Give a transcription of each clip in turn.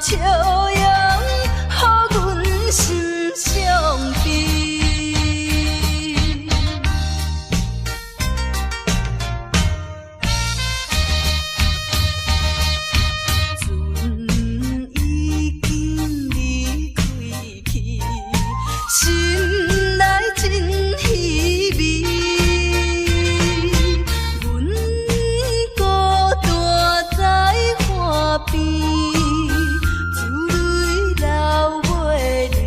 笑容，予阮心伤悲。船已经离开去，心内真稀微。阮孤单在河边，珠泪流袂离。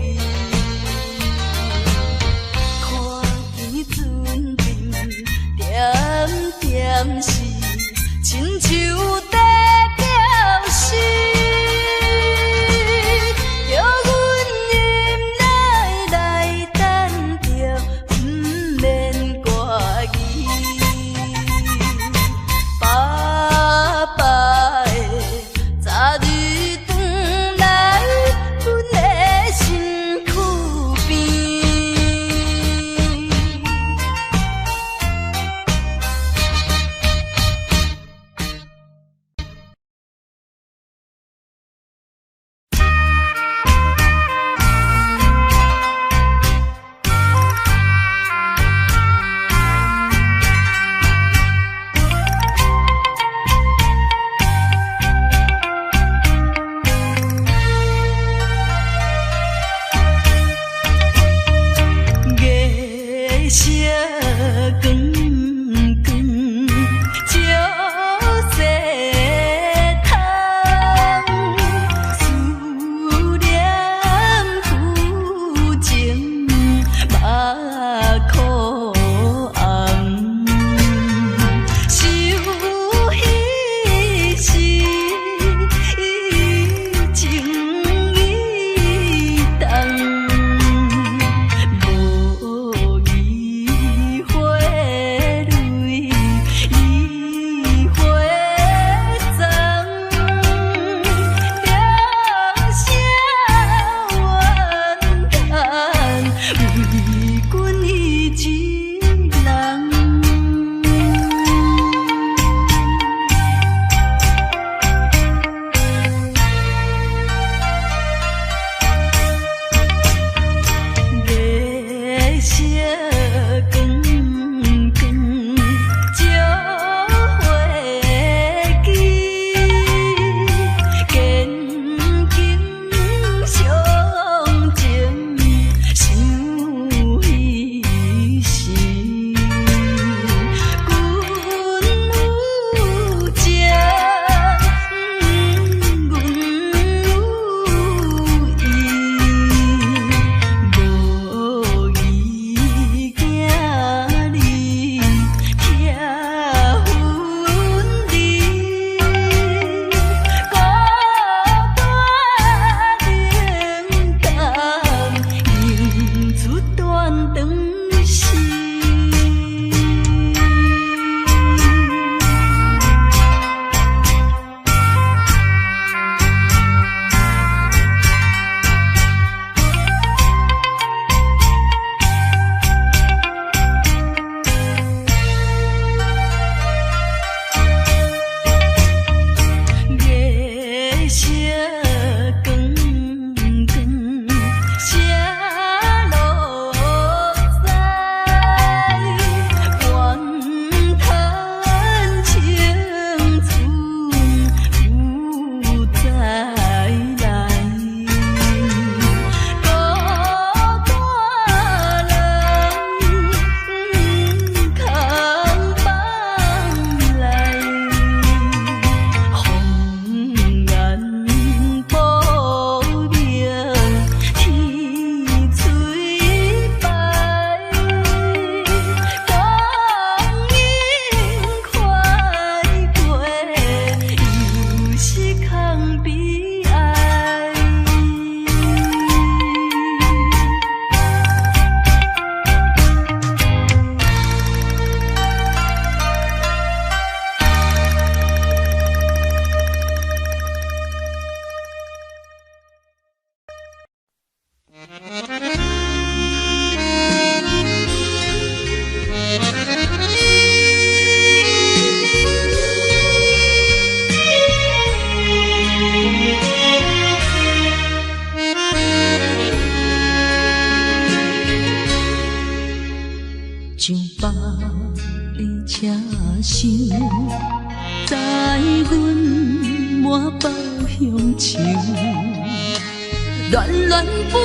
恋恋不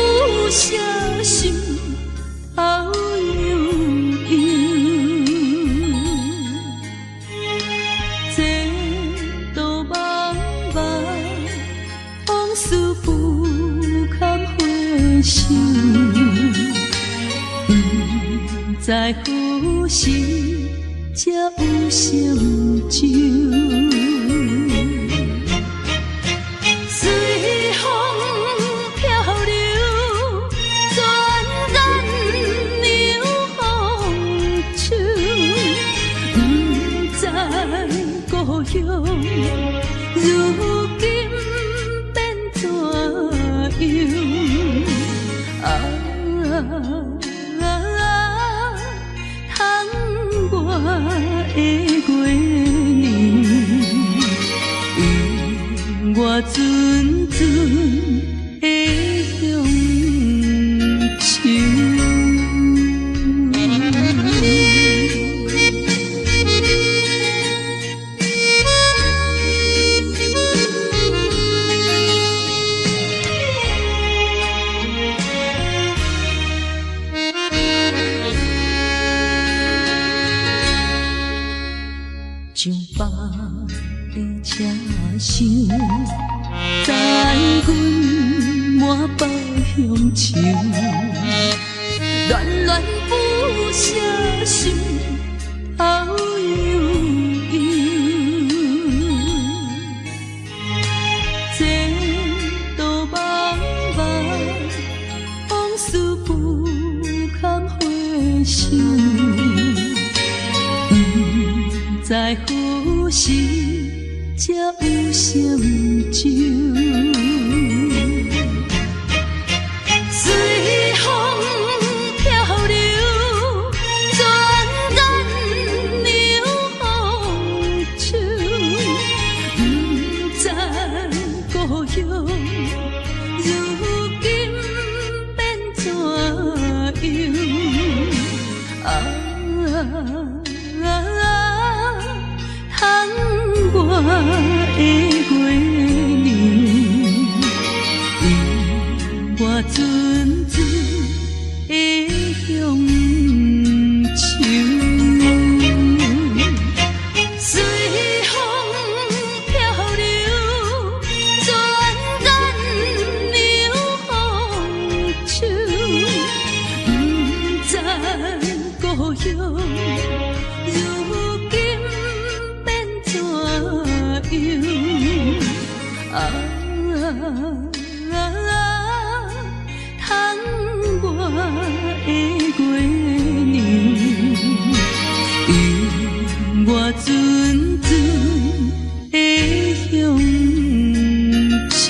舍心好悠悠，这道茫茫往事不堪回首，不知何时才有成就。如今变怎样？通我的月亮，我阵阵的乡愁。像百里车厢，载阮满北乡愁，恋恋不舍心好悠悠，这道茫茫往事不堪回首。在何时才有成就？随风漂流，转眼流风手，不知故乡如今变怎样？通我的月亮，我阵阵的乡愁。随风漂流，转眼流风手，不知故乡。通我的月亮，我阵阵的乡愁。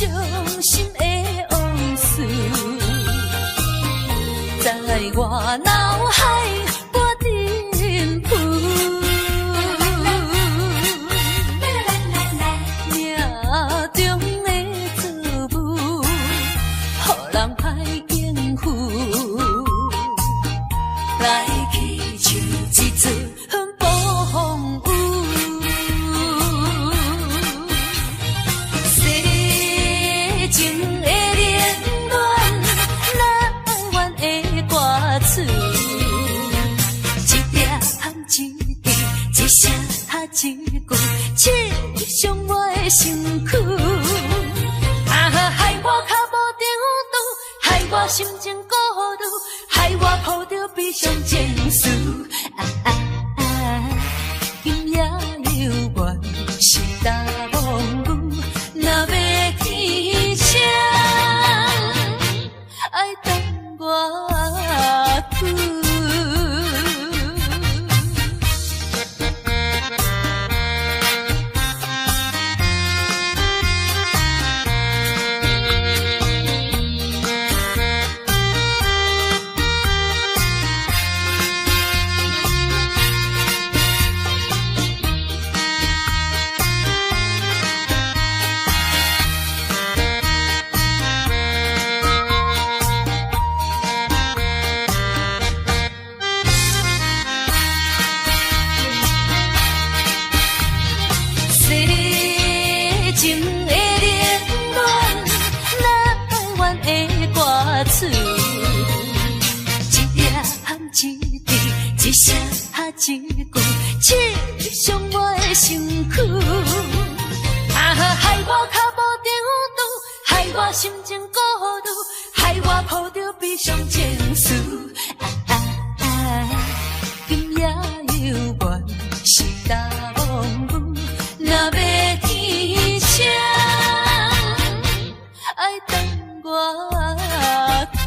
伤心的往事，在我脑海我沉浮。命中的错误，予人歹应付。来去像一阵风雨。世情的冷暖，难完的歌词，一点一滴，一声一句，刺伤我的身躯。害我脚无定度，害我心情孤独，害我抱着悲伤情绪。今夜犹原是大梦雨，若要天晴，爱等我久。一声一句，刺伤我的身躯。害我脚无定度，害我心情孤独，害我抱着悲伤情绪。今夜犹原是大梦雨，若要天晴，爱等我久。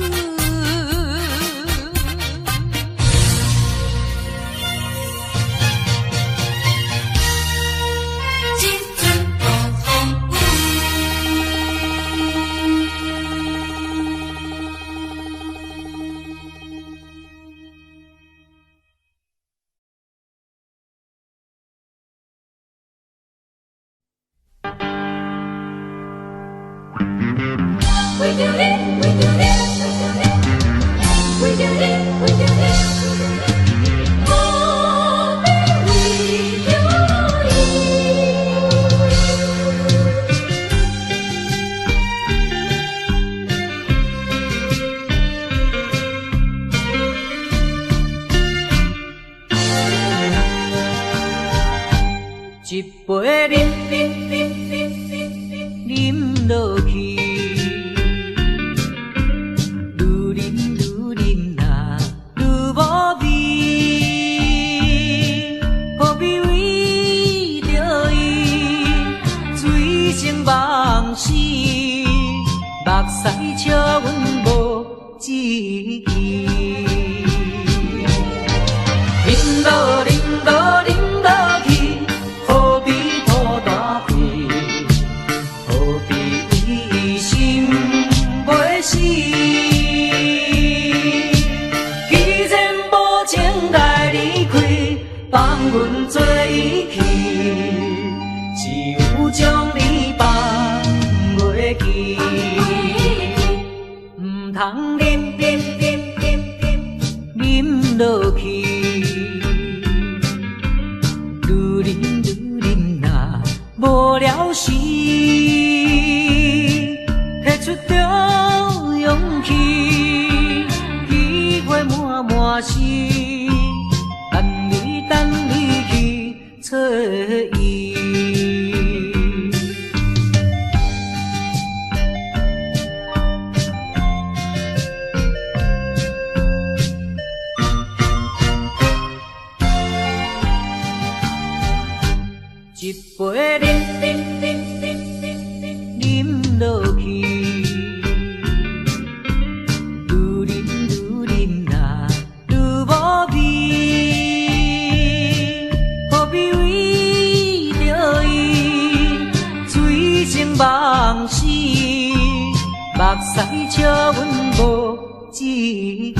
一杯饮落去，愈饮啊愈无味，何必为着伊醉生梦死，目屎笑阮无志气，饮落去。何必抱大气？何必为心袂死？既然无情来离开，放阮做伊去，只有将你放袂记。唔通饮落去。无聊时，摕出着勇气，机会满心，等你去找伊。一杯饮落去，愈饮啊愈无味，何必为着伊醉生梦死？笑阮无志气。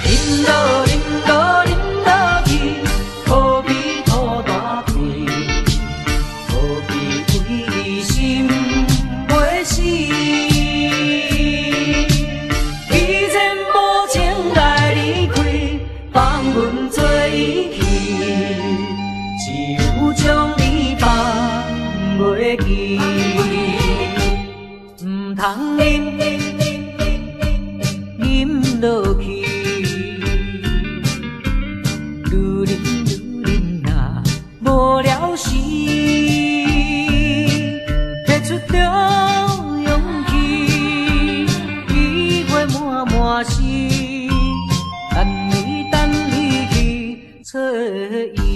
恁落恁落恁落去，何必土大开？何必为心袂死？既然无情来离开，放阮做伊去，只有将你放袂记。唔通饮落去，愈啉啊无了时，摕出着勇气，机会满是，等你去找伊。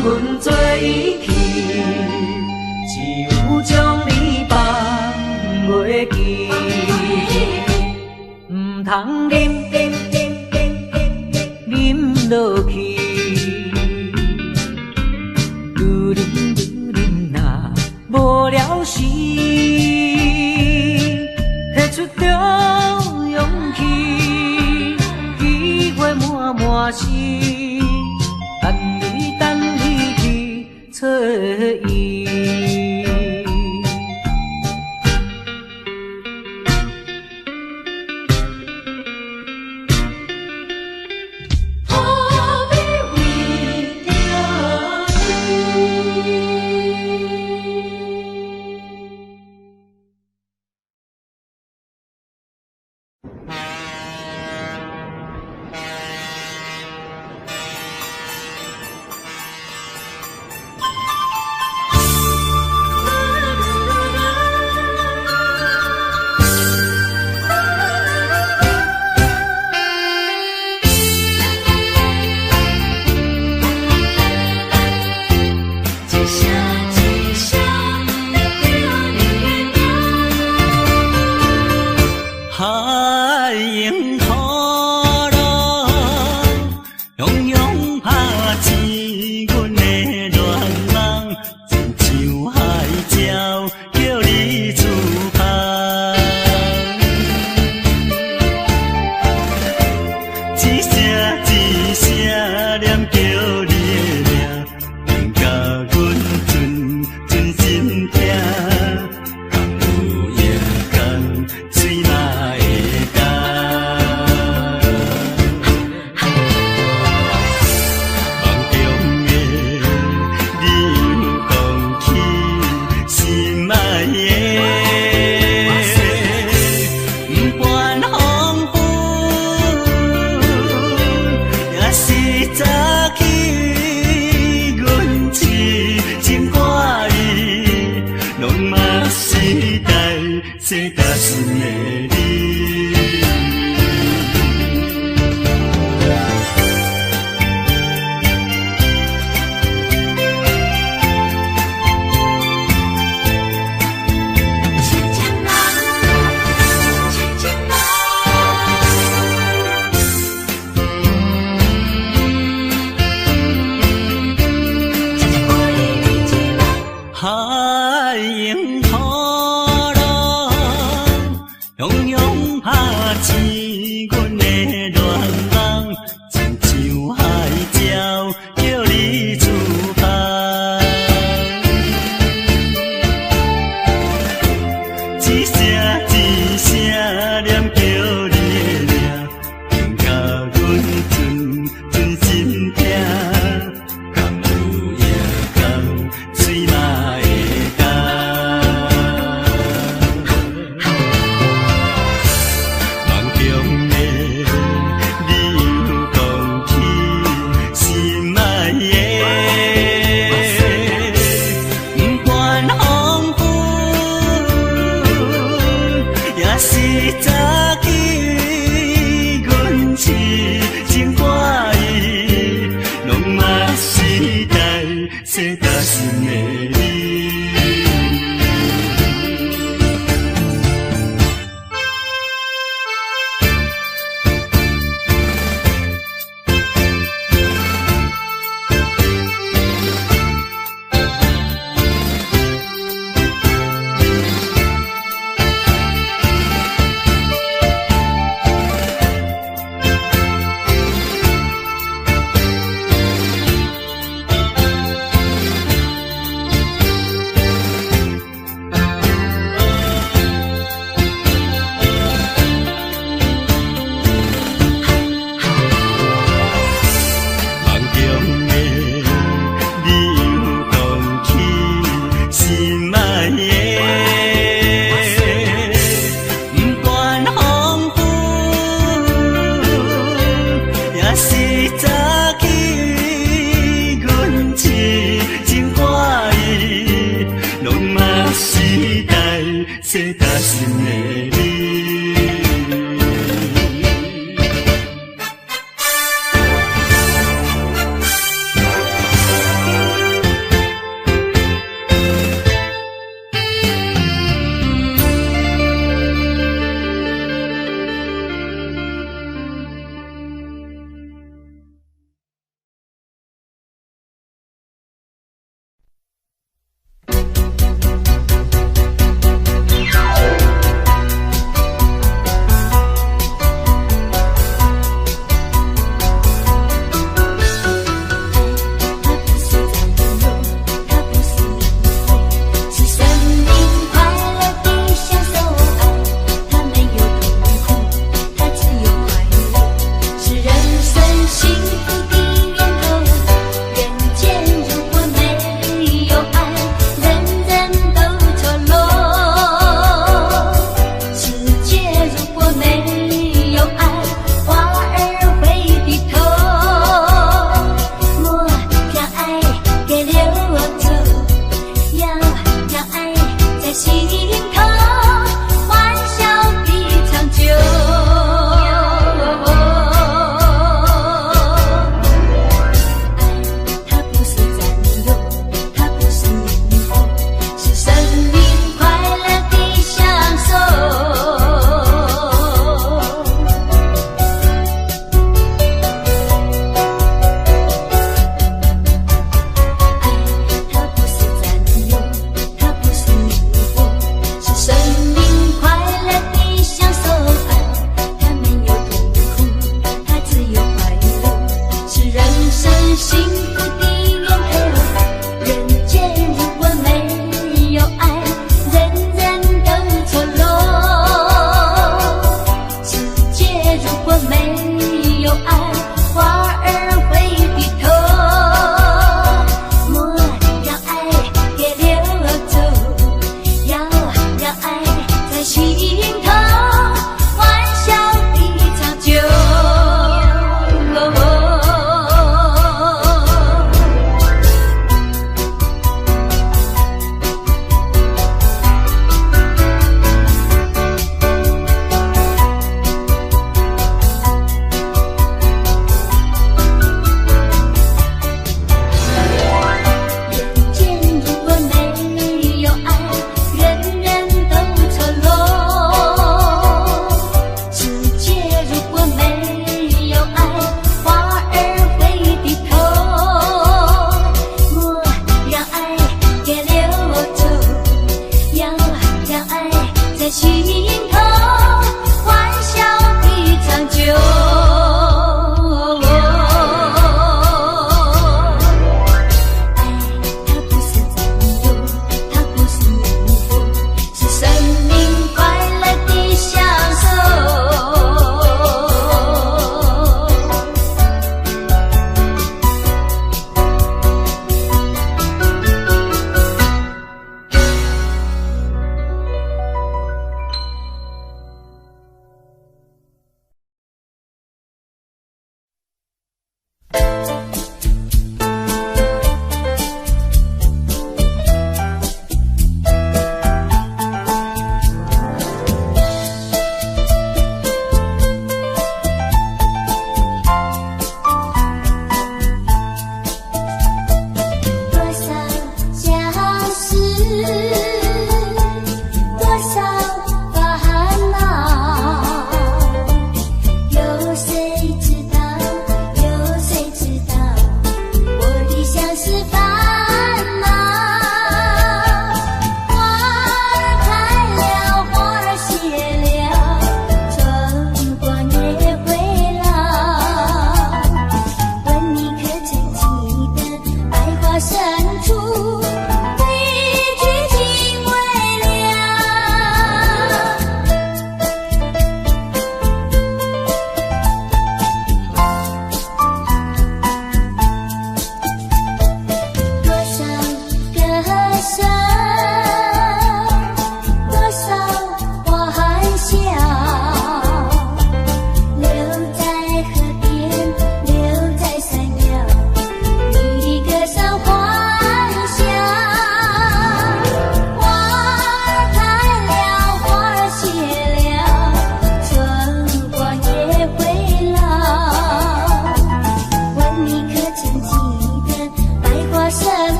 阮做伊去，只有将你放袂记。唔通饮落去，愈啉啊无了时，摕出着勇气，机会满是。等你去找伊。幸福的源头。人间如果没有爱，人人都错落。世界如果没有爱，花儿会低头。莫让爱给流走，要让爱在心头欢笑地长久。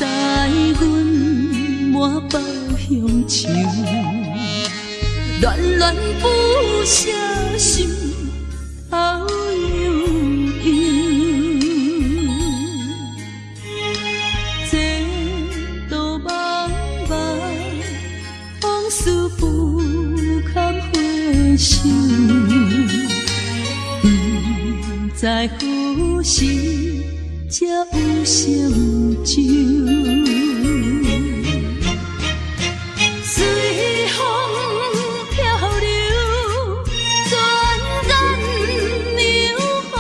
知阮满腹乡愁，恋恋不舍心头悠悠，这道茫茫往事不堪回首，不知何时才有成就。随风飘流，转染流风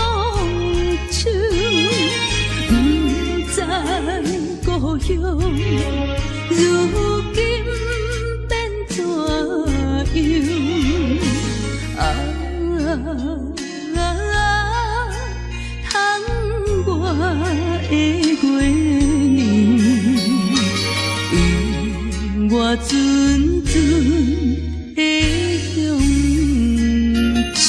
手，不知故乡如今变怎样？通我的月亮，我阵阵的乡愁。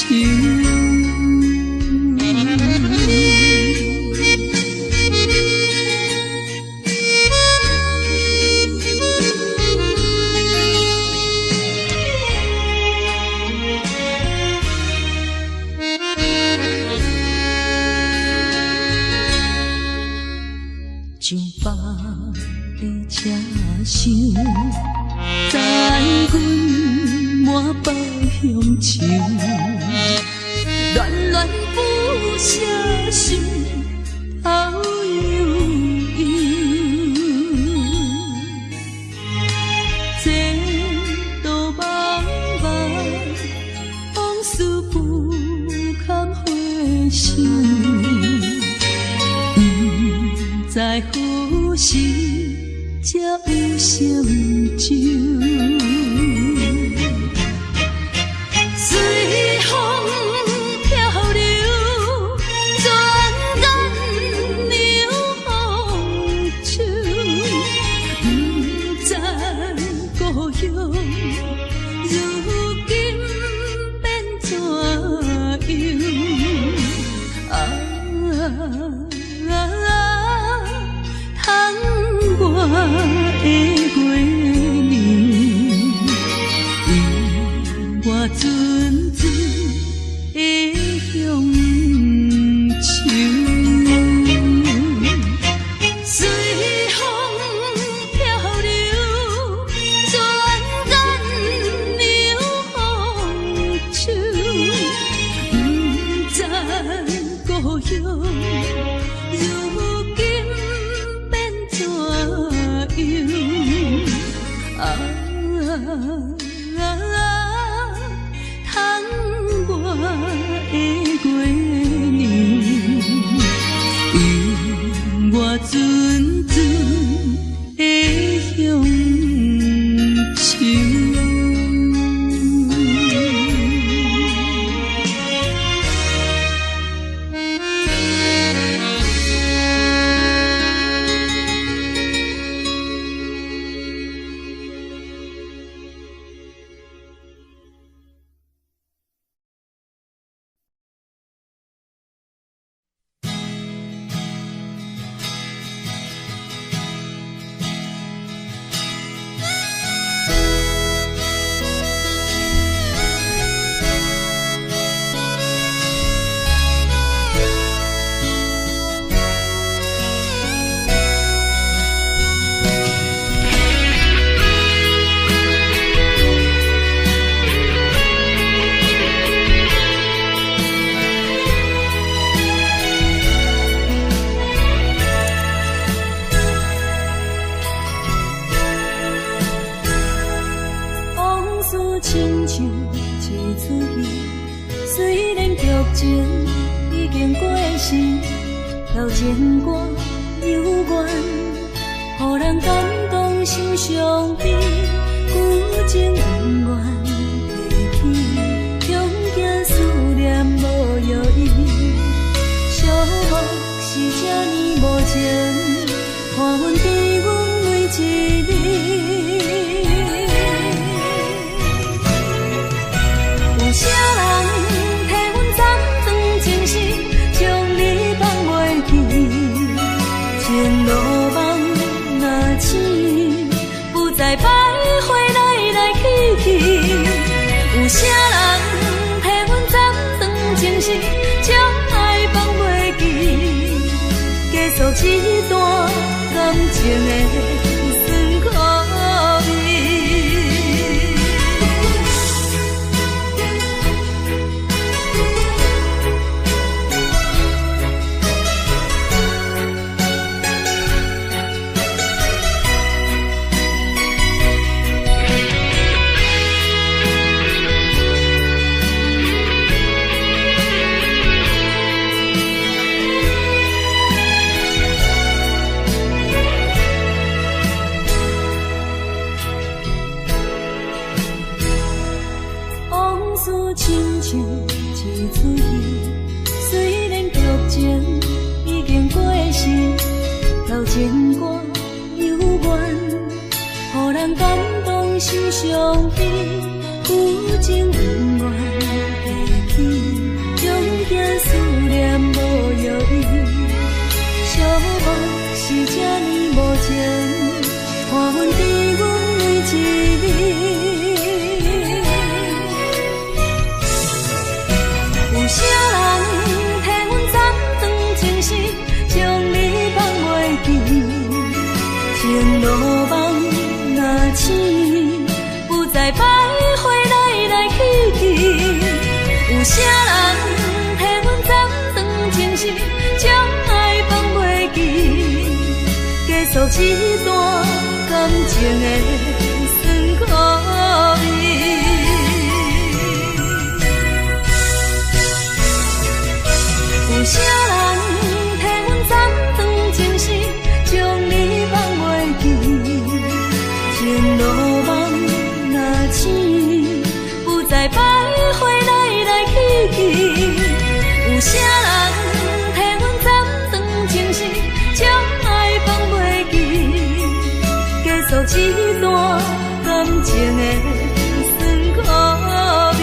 像北的车厢，载阮满腹乡愁，恋恋不舍心头悠悠，这道茫茫往事不堪回首，不知何时才有成就。随风飘流，转染流风手，不知故乡如今变怎样？通我的月亮，我阵阵的乡愁。随风飘流，转染流风手，不知故乡如今变怎样？通我的月亮，我阵阵的乡愁。亲像一出戏，虽然剧情已经过时，调整歌幽怨，予人感动心伤悲，旧情恩怨提起，强行思念无药医，寂寞是这呢无情，看阮比阮每一日。有啥人替阮斩断情丝，将你放袂记？前路梦若啥人替阮斩断情丝，将爱放袂记，结束一段感情的酸苦味。亲像一出戏，虽然剧情已经过时，老情歌犹原，予人感动心伤悲，有情温暖地起，用行思念无药医，寂寞是这呢无情，看阮伫阮为一你。有啥人替阮斩断情丝，将你放袂记？情路梦若醒，不再徘徊来来去去。有啥人替阮斩断情丝，将爱放袂记？结束一段感情的酸苦味。有啥人替阮斩断情丝，将你放袂记？情路梦若醒，不再徘徊来来去去。有啥人替阮斩断情丝，将爱放袂记？结束一段感情的酸苦味。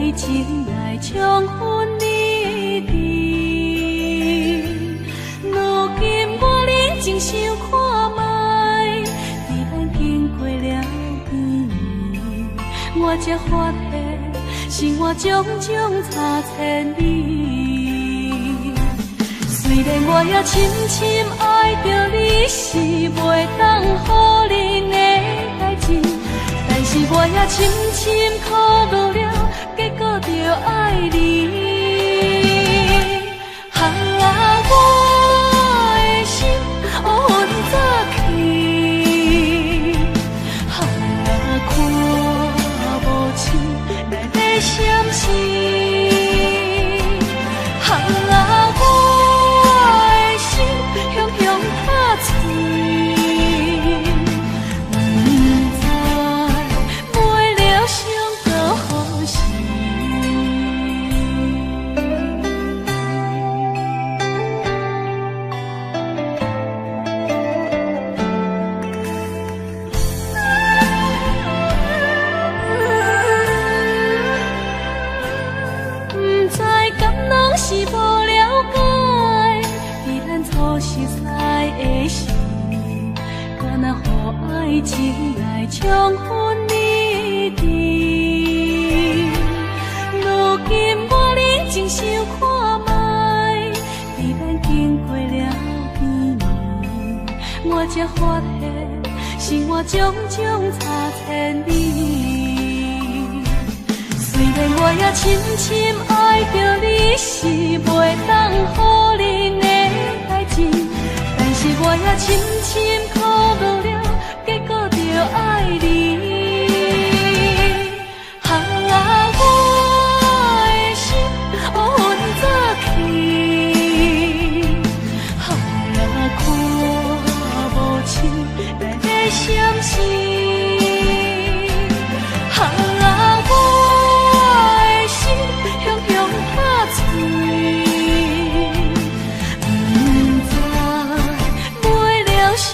爱情来冲昏你的。如今我认真想看卖，在咱经过了几年，我才发现生活种种差千里。虽然我也深深爱着你，是袂当予人的代志，但是我也深深苦恼了，结果着爱你。我的心乌云早起，看无清来在闪烁。是无了解，在咱初识识的时，敢若予爱情来冲昏你的。如今我认真想看卖，在咱经过了几年，我才发现生活种种差千里。虽然我也深深爱着你，是袂当予人的代志，但是我也深深苦恼了，结果着爱你。我的心乌云早起，看无清来在闪烁。不知为了伤。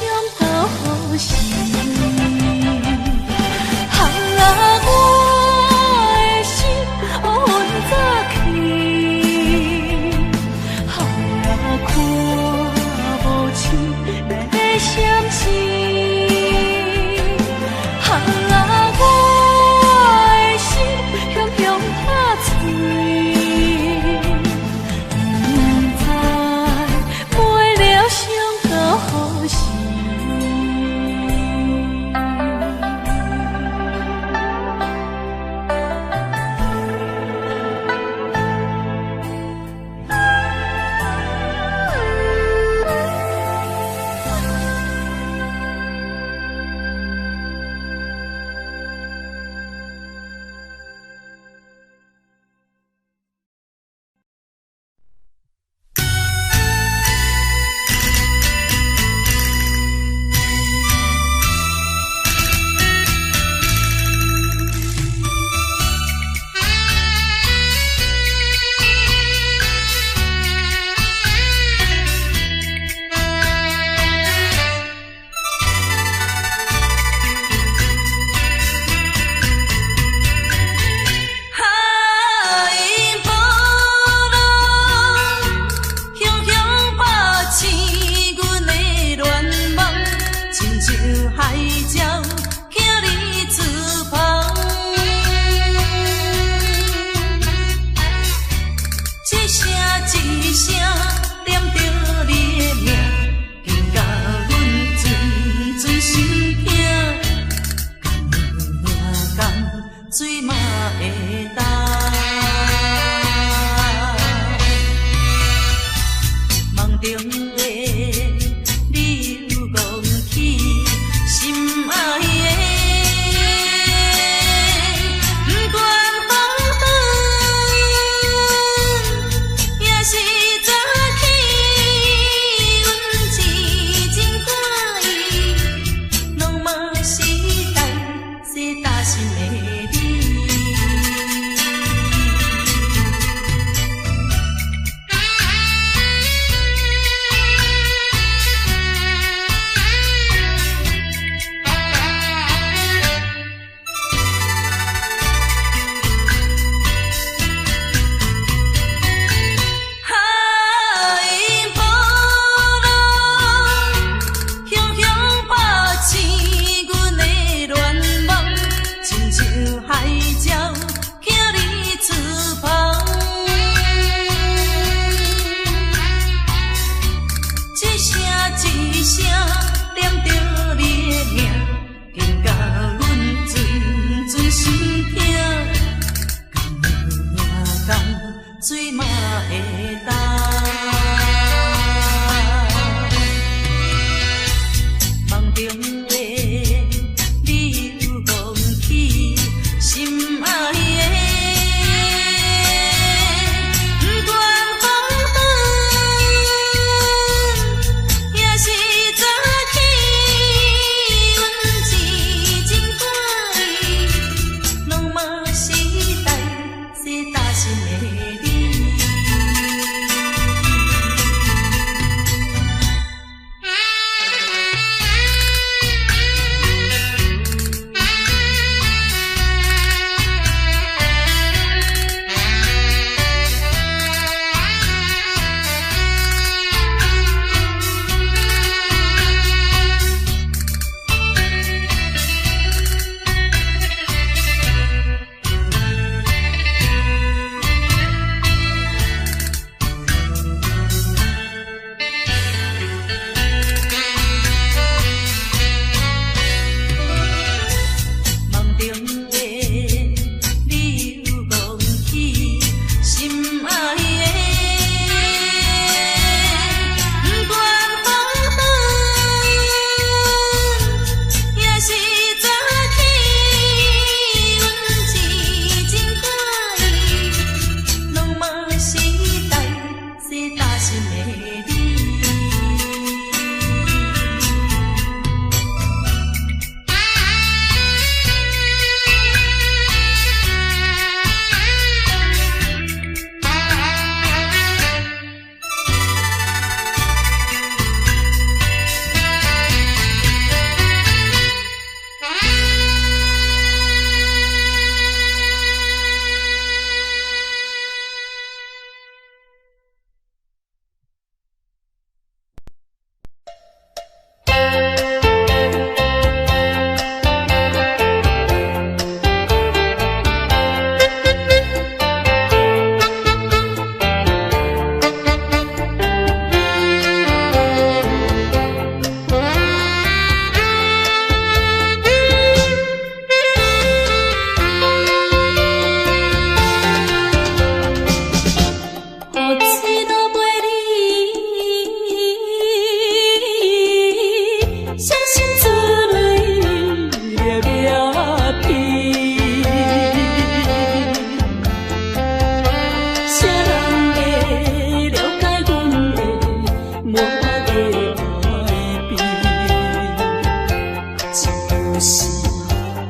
是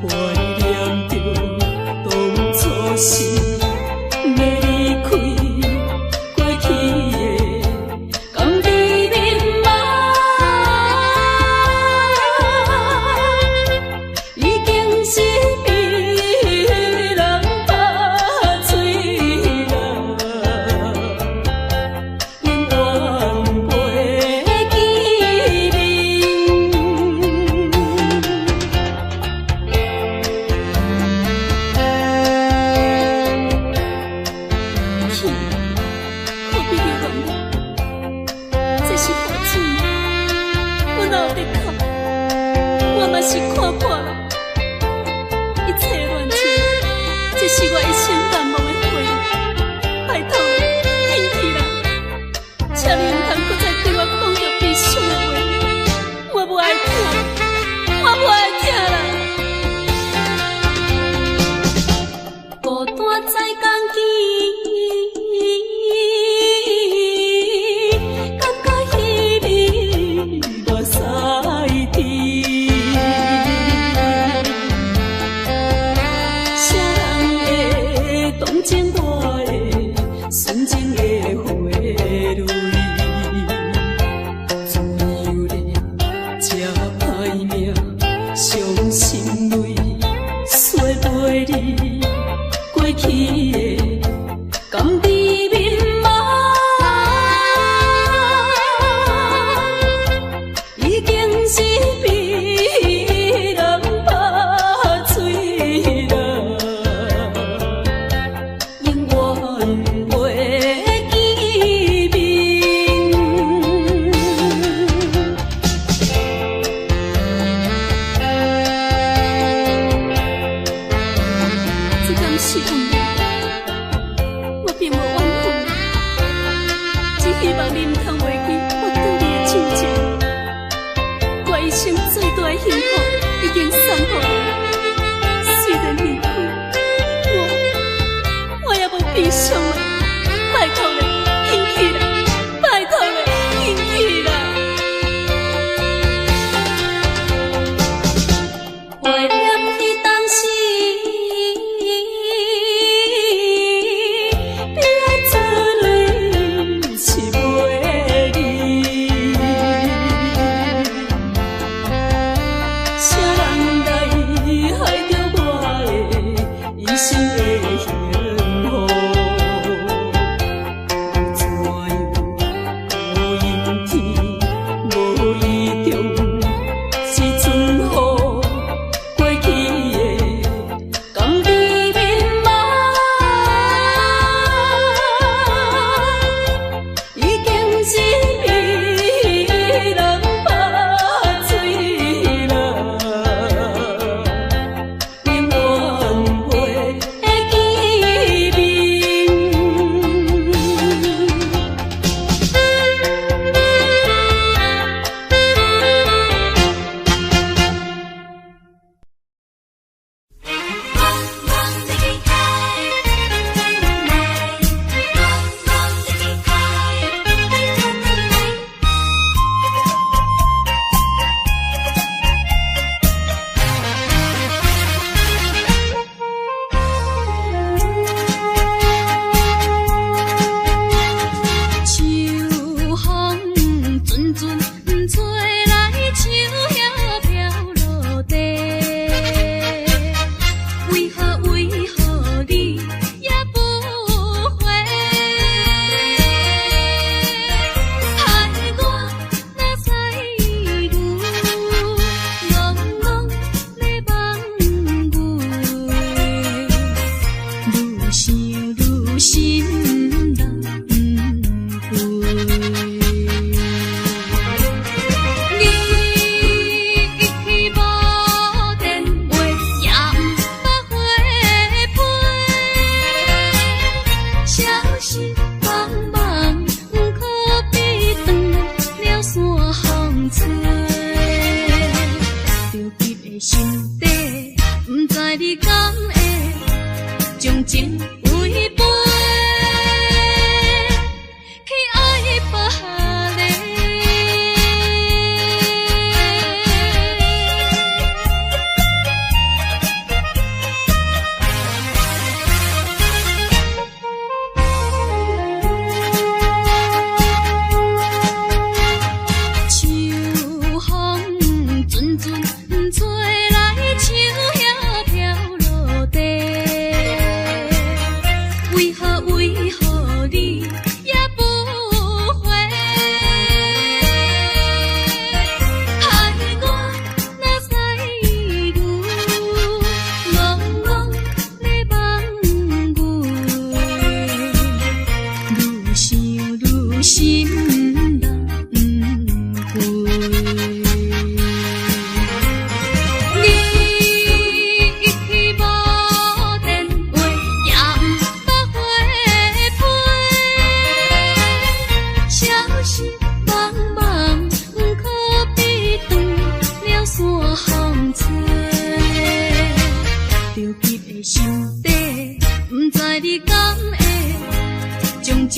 怀念着当初是要离开过去的甘甜蜜码，已经是被人拍碎了，永远袂记面。何必要原谅？这是付出，我哪有得哭？我嘛是看破了，一切乱情，这是我一生难忘的回忆。拜托你，停去啦！请你唔通搁再对我讲着悲伤的话，我不爱听，我不爱听啦！孤单在港机。动情我的纯情的花蕊，自由的这歹命，伤心泪洗袂离过去的甘甜蜜码，已经是被人拍碎了。是运命，我并无怨恨，只希望你唔通忘记我对你的亲情。我一生最大的幸福已经送予你，虽然离开，我也无悲伤了。拜托你，停去啦！拜托你，停去啦！怀念起当时。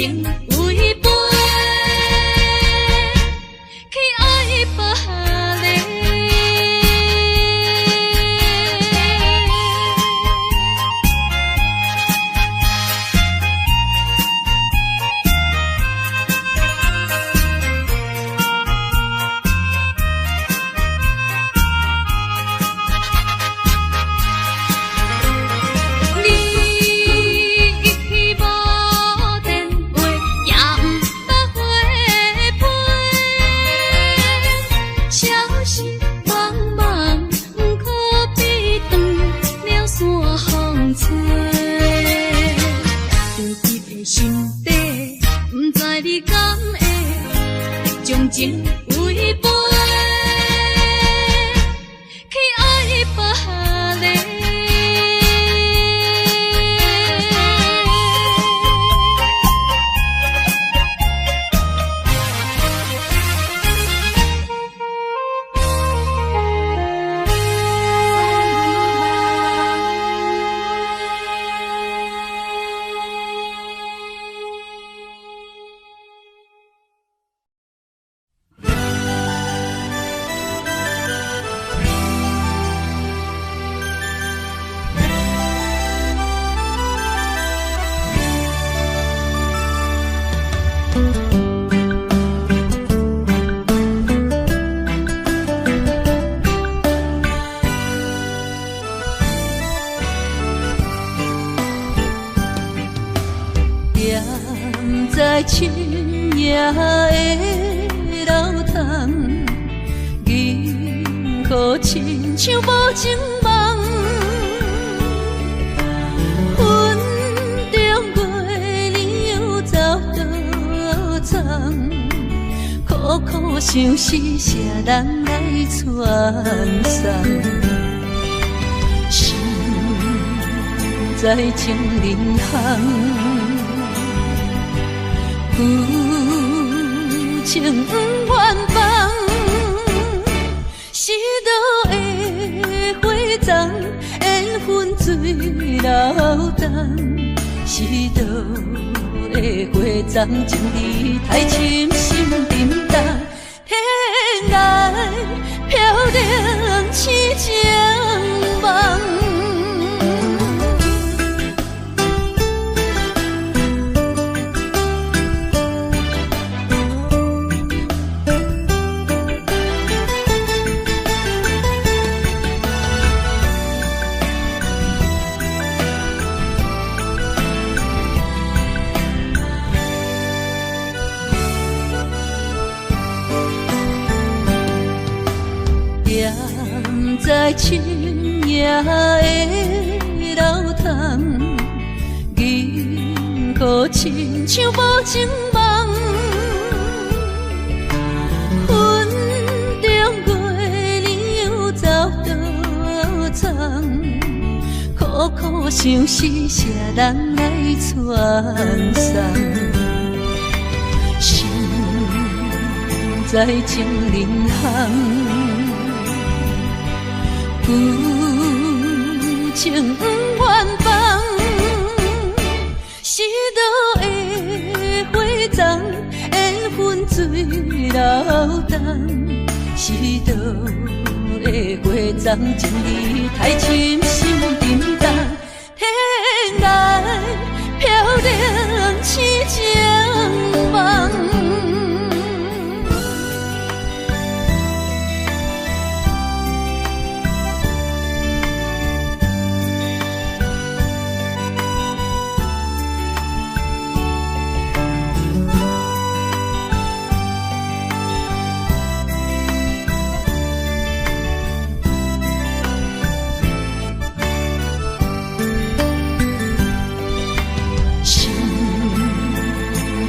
情为陪，去爱别离。情为陪，去爱别离。在深夜的楼窗，银河亲像无情梦，云中月亮又走倒藏，苦苦相思谁人来传送？心在情人行。旧情不愿放，是倒的花丛，缘分水流动，是倒的花丛，情义太深，心沉重，天涯飘零痴情梦。在深夜的楼窗，银河亲像无情梦，云中月亮又走倒藏，苦苦相思谁人来传送？心在情人行。旧情不愿放，是倒的花丛，缘分水流动，是倒的花丛，情义太深，心沉重，天涯飘零痴情梦。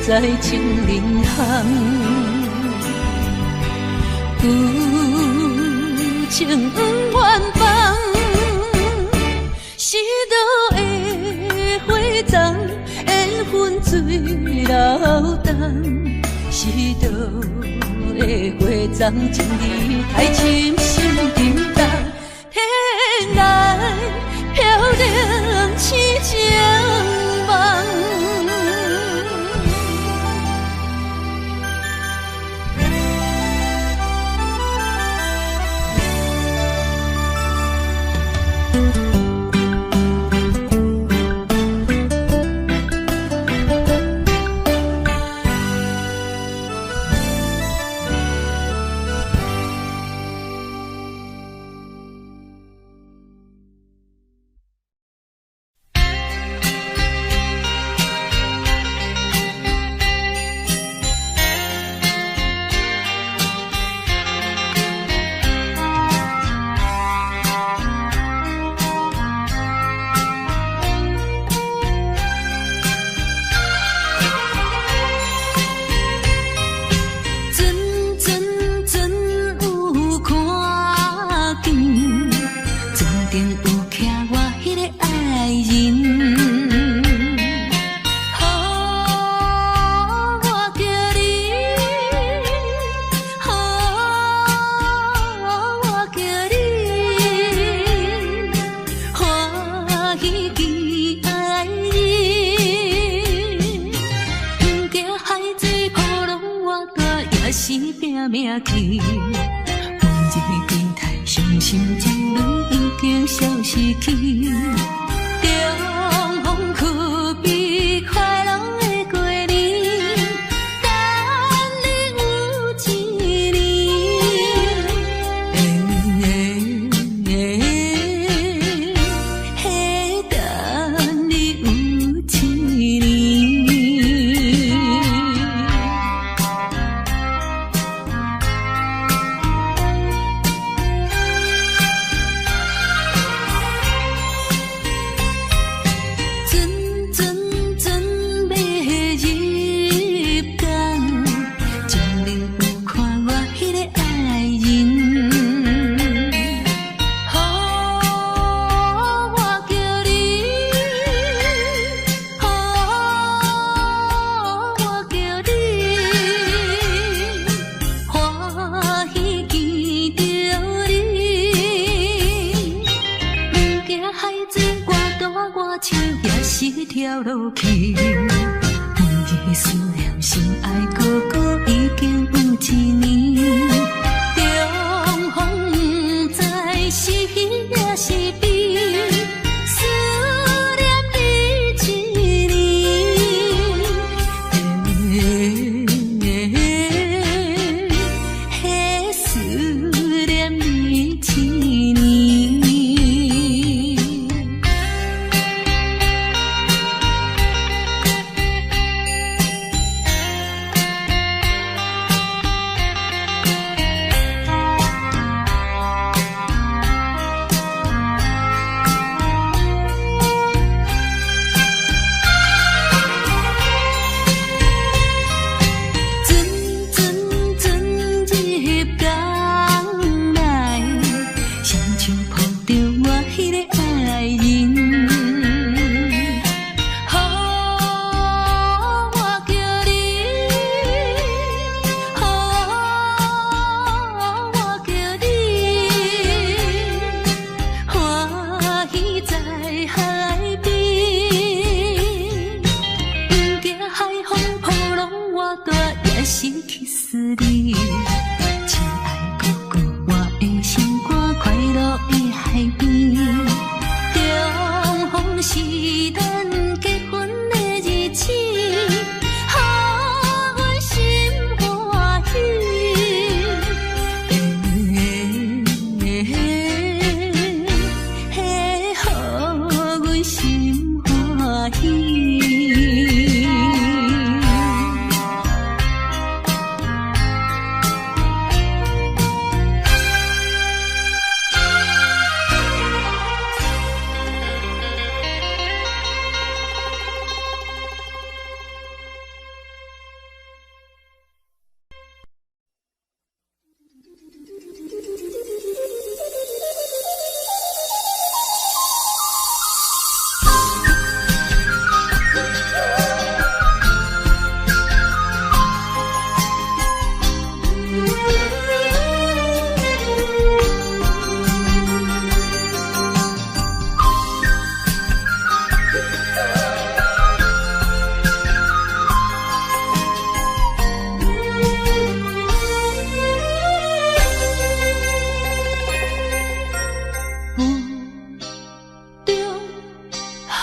在情人行，旧情不愿放，是倒的花丛，缘分水流动，是倒的花丛，情义太深，心沉重，天涯飘零痴情梦。啊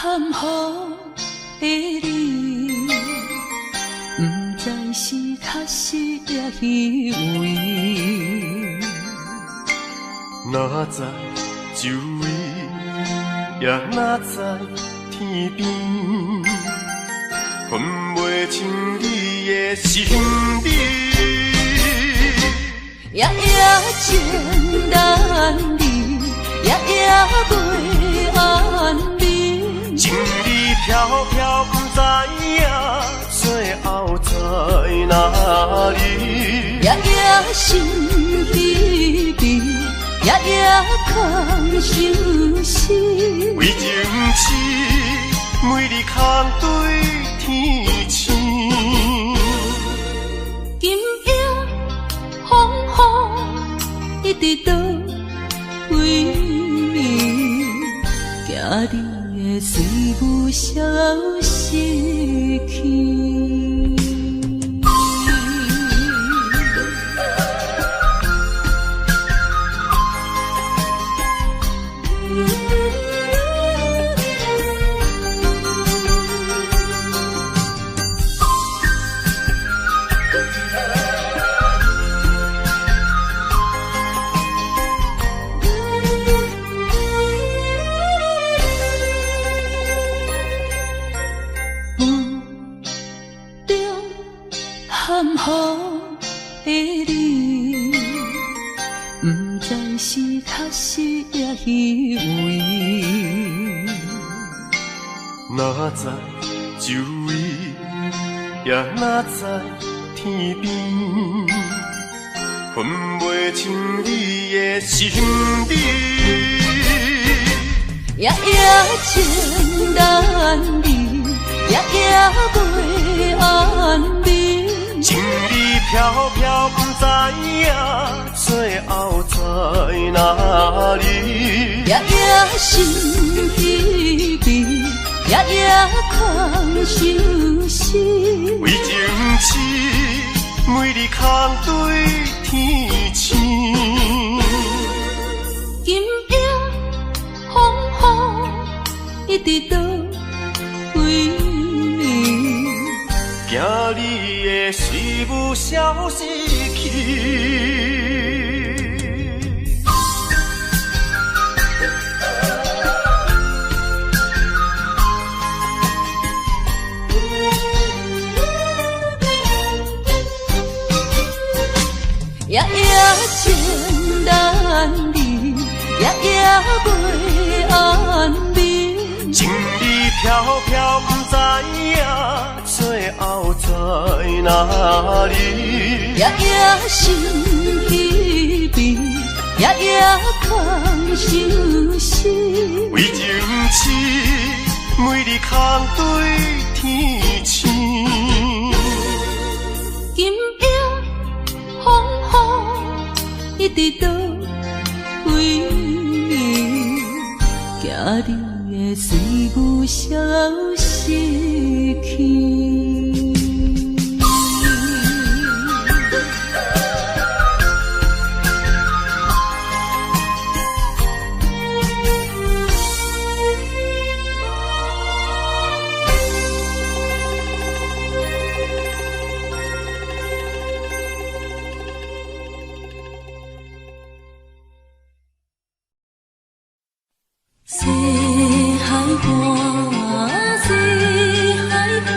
含糊的你，不知是确实也虚伪。哪知周围，也哪知天边，分袂清你的心理。夜夜情难离，夜夜袂安眠。情意飘飘，不知影最后在哪里。夜夜心悲悲，夜夜空相思。为情痴，每日空对天星。今夜风雨一直倒为暝，惊你的随舞消失去。含糊的你，不知是确实也虚伪。哪知周围，也哪知天边，分袂清你的心理。夜夜情难离，夜夜袂安眠。情意飘飘，不知影最后在哪里。夜夜心悲悲，夜夜空相思。为情痴，每日空对天星。今夜风雨一直倒为暝，惊你的随舞消失去。夜夜情难离，夜夜袂安眠。情意飘飘，不知影最后在哪里。夜夜心悲悲，夜夜空相思。为情痴，每日空对天星。今夜风雨一直倒为暝，惊你的随舞消失去。西海岸，西海岸，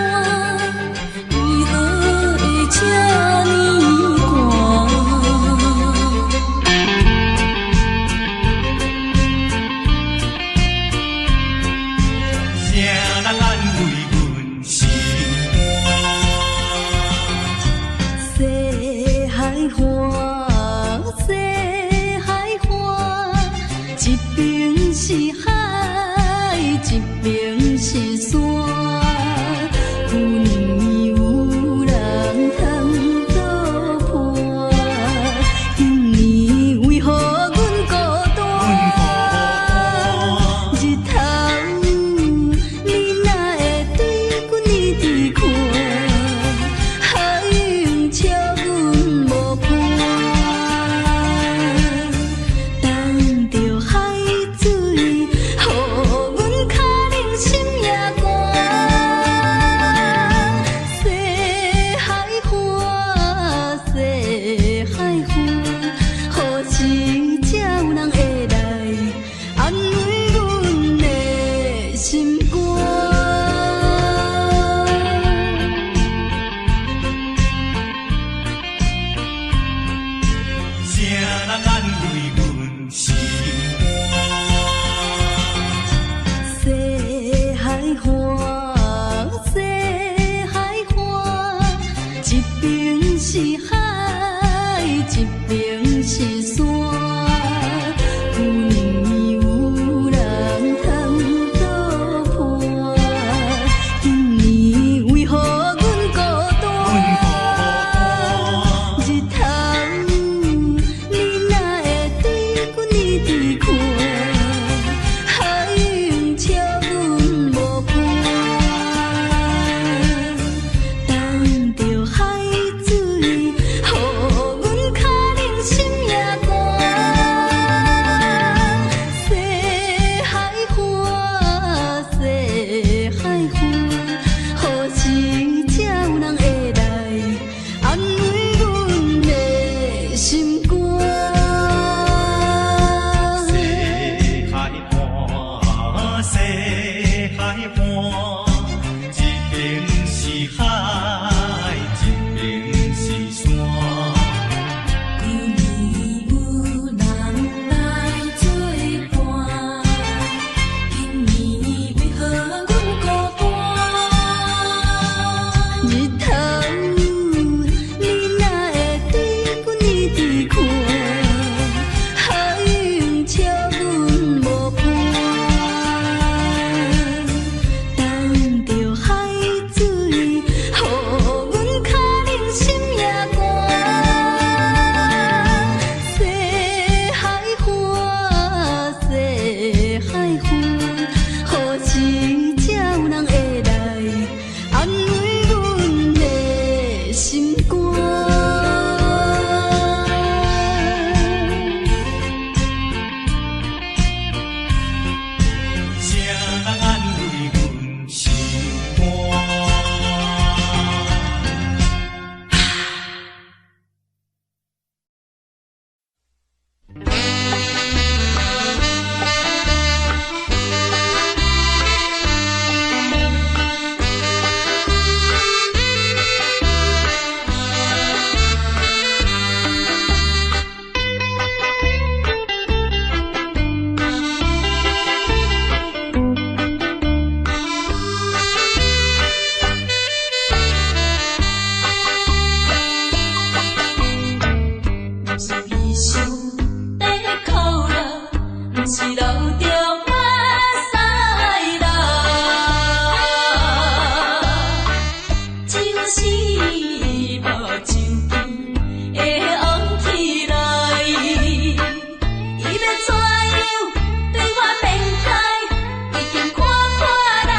西海岸，一边是海，一边是山。有年有人来作伴，今年为何阮孤单？日头，你哪会对阮一直看？海涌笑阮无伴，等着海水，予阮脚冷心也寒。西海岸，西海岸，何时才有人会来安慰阮的心肝？谁人安慰阮心肝？不是悲伤在哭泣，不是流着眼屎啦，就是目睭边会红起来。伊要怎样对我面开，已经看破人。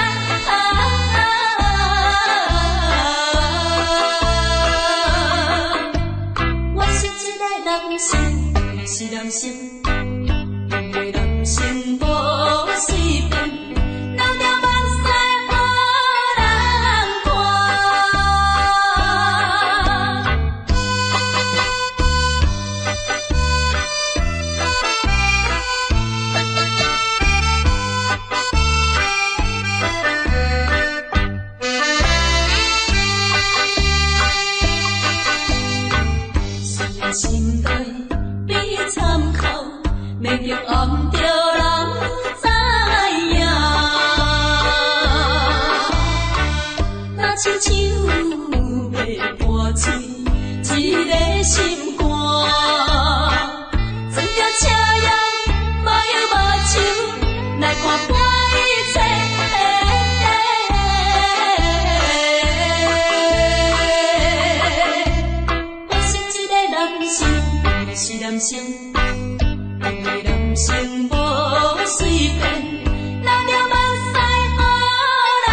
我是一个男生，是男生，因为男生无水平，流着目屎予人看。是心内比参考，免叫暗着人知影。若亲像要破碎一个心肝，装着车样无忧无愁，来看破一切。我是一个男生，是男生，因为男生无水平，流着目屎予人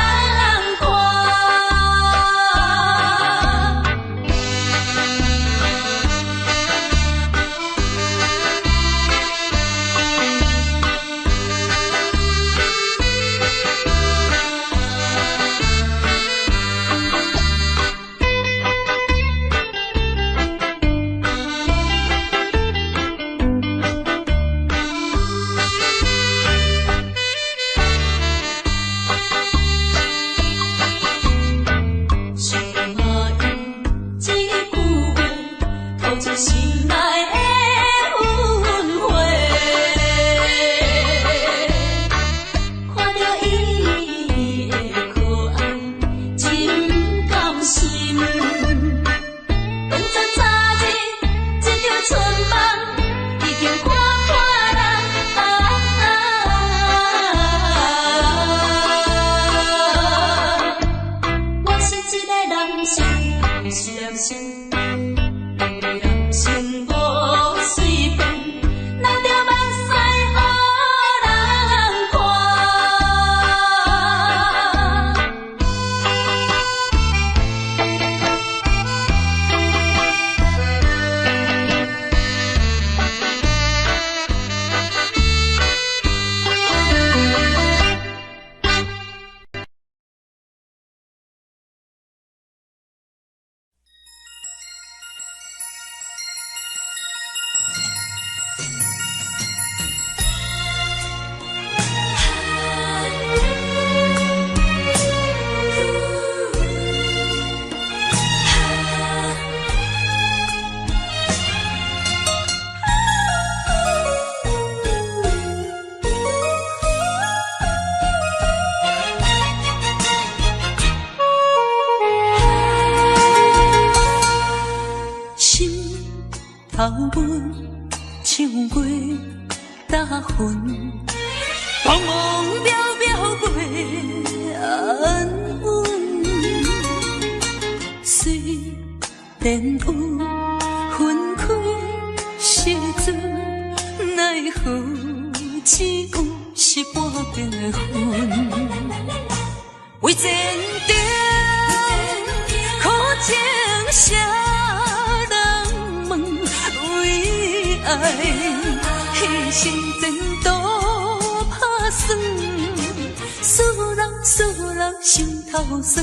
看。渺渺袂安稳。虽然有分开时阵，奈何只有是半边的云。为前程苦情谁人问？为爱牺牲前途打算，使人心头酸，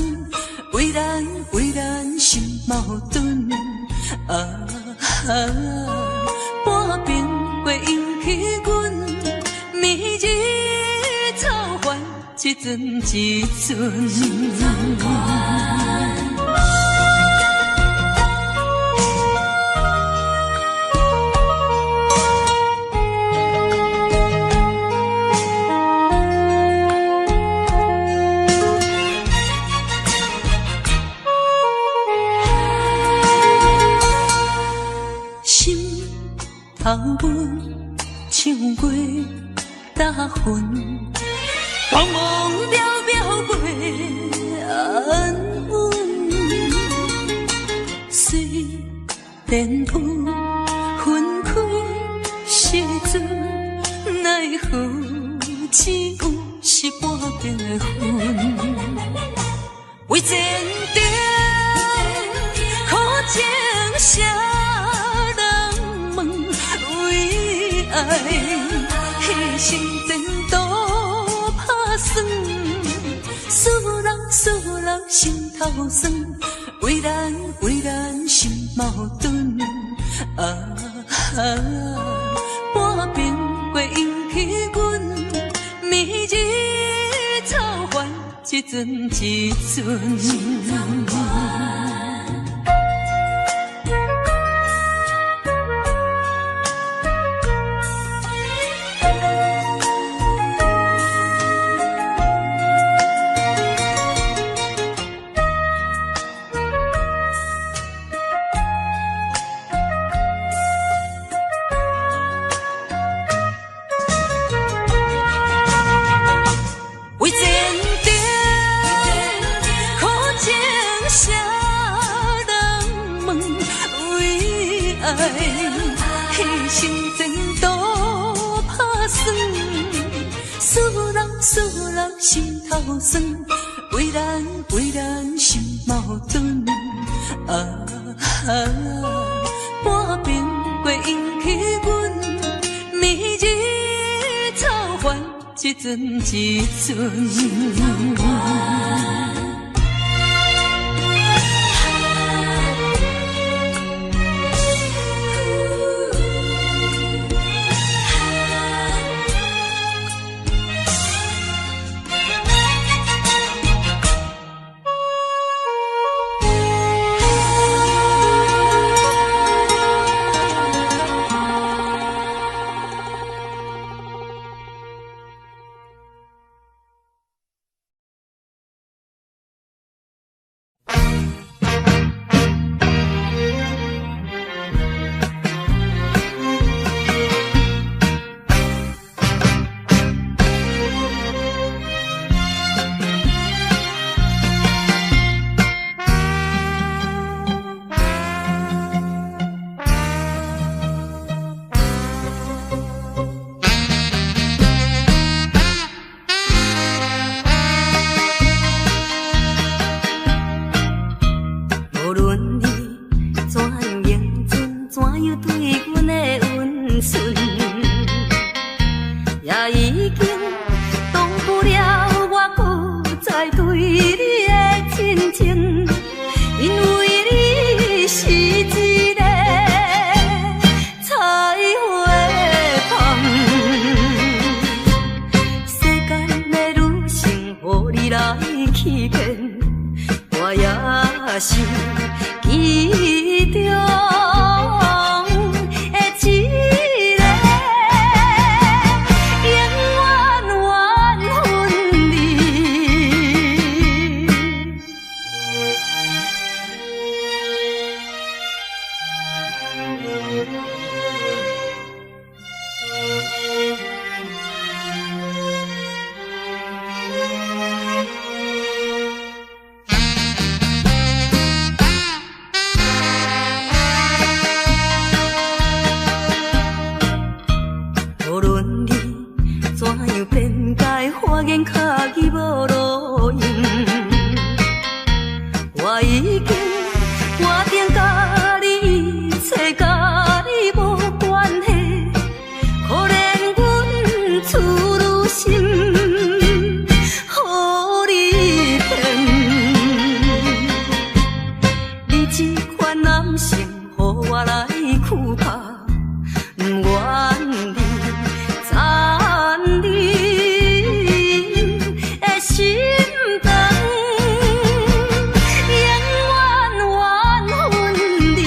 为咱心矛盾。半边月引起阮迷日草烦，一阵一阵。头阮唱过大云，茫茫渺渺袂安稳。虽然有分开时阵，奈何只有是半边的云。为前程苦情谁人问？为爱牺牲前途打算，使人心头酸，为咱心矛盾。半边月引起阮迷日草烦，一阵一阵。牺牲前途打算，使人心头酸，为咱心矛盾。半边月引起阮迷日草烦，一阵一阵。是其中的一个，永远缘分里。家己无路用，我已经决定甲你找甲你无关系，可怜阮处女心，予你骗。你这款男性，予我来躯壳，不愿你斩你的心肠，永远怨恨你。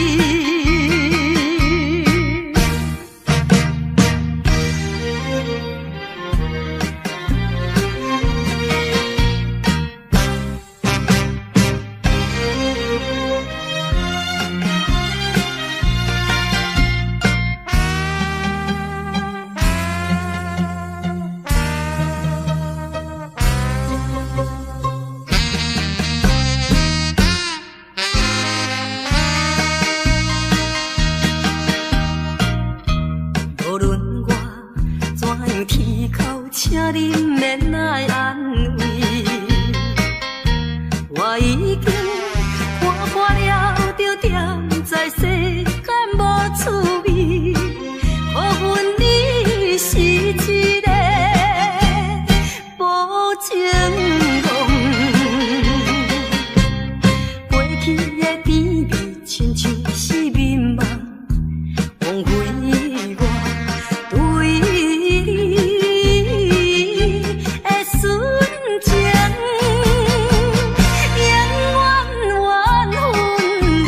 无论我怎样啼哭，请你免来安慰。我已经看破了，就踮在世间无趣味。可阮你是一个无情梦，过去的甜蜜亲像是眠梦，枉费我对你的纯情，永远怨恨你。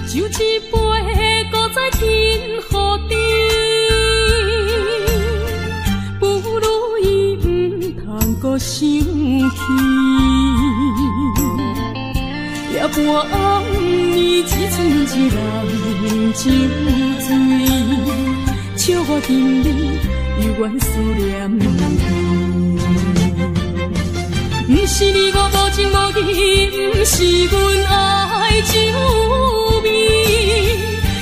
就一杯搁再添予你，不如伊毋通搁生气。夜半暝只剩一人酒醉，笑我今日犹原思念你。不是你我无情无义，不是阮爱酒味，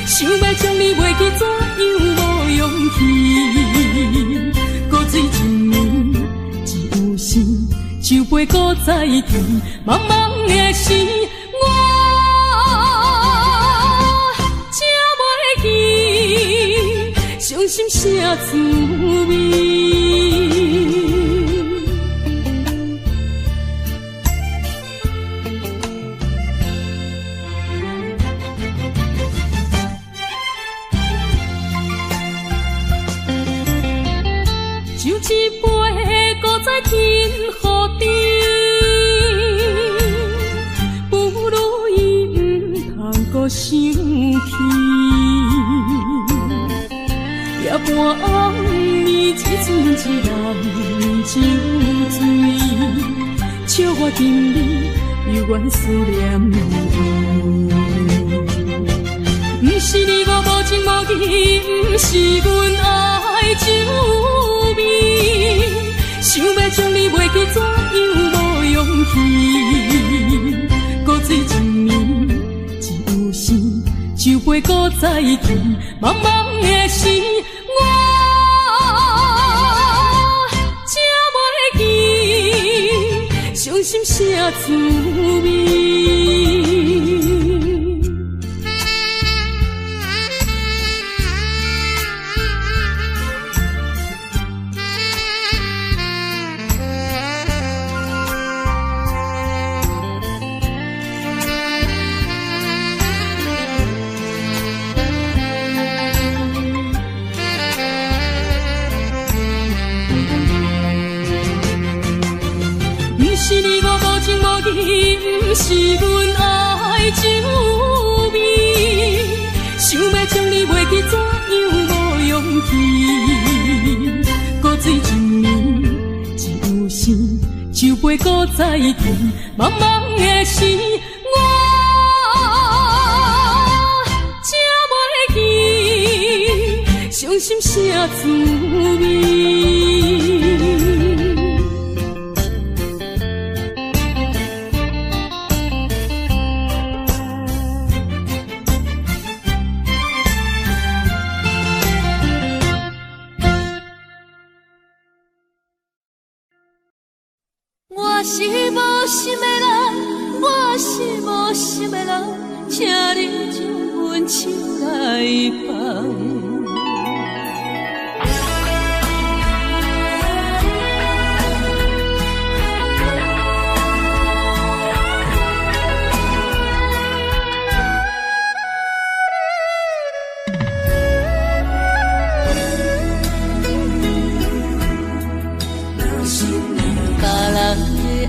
想要将你袂记，怎样无勇气？搁醉一暝，只有心，酒杯搁再添，茫茫的时，我才袂记，伤心啥滋味？就一杯搁再添予你，不如伊毋通搁生气。夜半暝只剩一人酒醉，笑我今日犹原思念你。不是你我无情无义，不是阮爱酒味，想要将你袂记，怎样无勇气？搁醉一暝，只有心，酒杯搁再添，茫茫的时，我才袂记，伤心啥滋味？是你我无情无义，不是阮爱酒味，袂搁再见，茫茫的时，我才袂记伤心啥滋味。我是无心的人，我是无心的人，请你将阮手来放。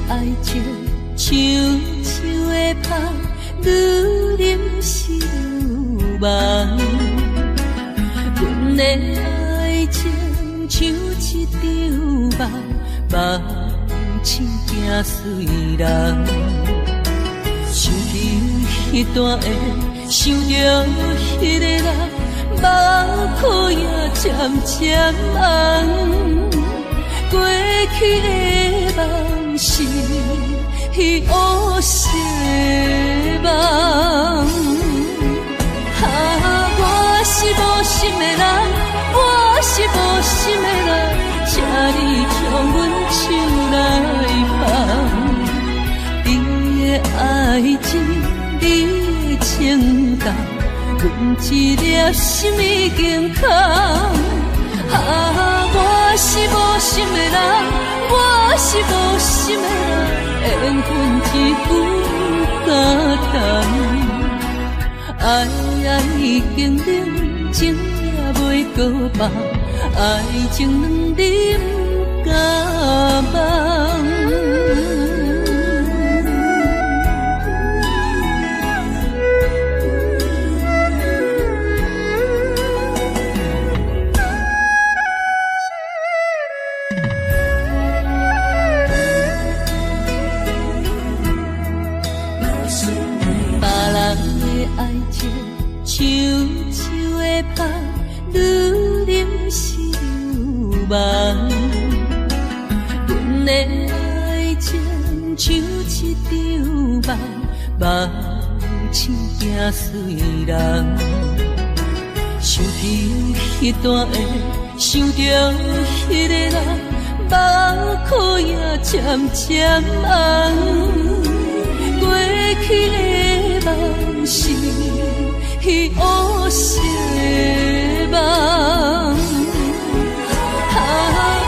爱情像树的香，愈啉是愈浓。阮的爱情像一场梦，梦醒惊随人。想起迄段的，想着迄个人，目眶也渐渐红。过去的梦是乌色梦，我是无心的人，我是无心的人，请你将阮手来放。你的爱情，你的情动，阮一粒心已经空。我是无心的人，我是无心的人，缘分一句感动。爱已经冷，情也袂搁放，爱情两啉甲梦。爱情像树的香，愈啉是愈梦。阮的爱情像一场梦，梦醒惊随人。想起迄段的，想着迄个人，目眶也渐渐红。过去的梦是乌色梦，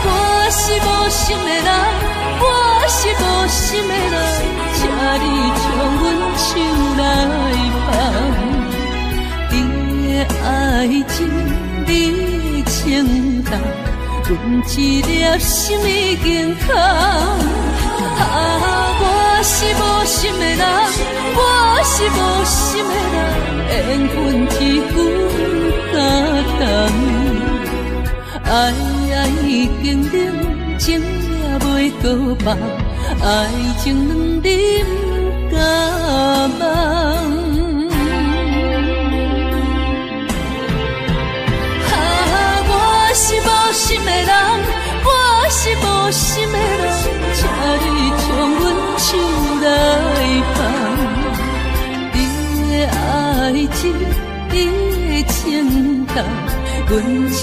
我是无心的人，我是无心的人，请你将阮手来放。你的爱情，你的情动，阮一粒心已经空。我是无心的人，我是无心的人，缘分一句感动。爱已经冷，情也袂搁放，爱情两啉甲梦。我是无心的人，我是无心的人，请你将阮手来放。你的爱情，你的情动，阮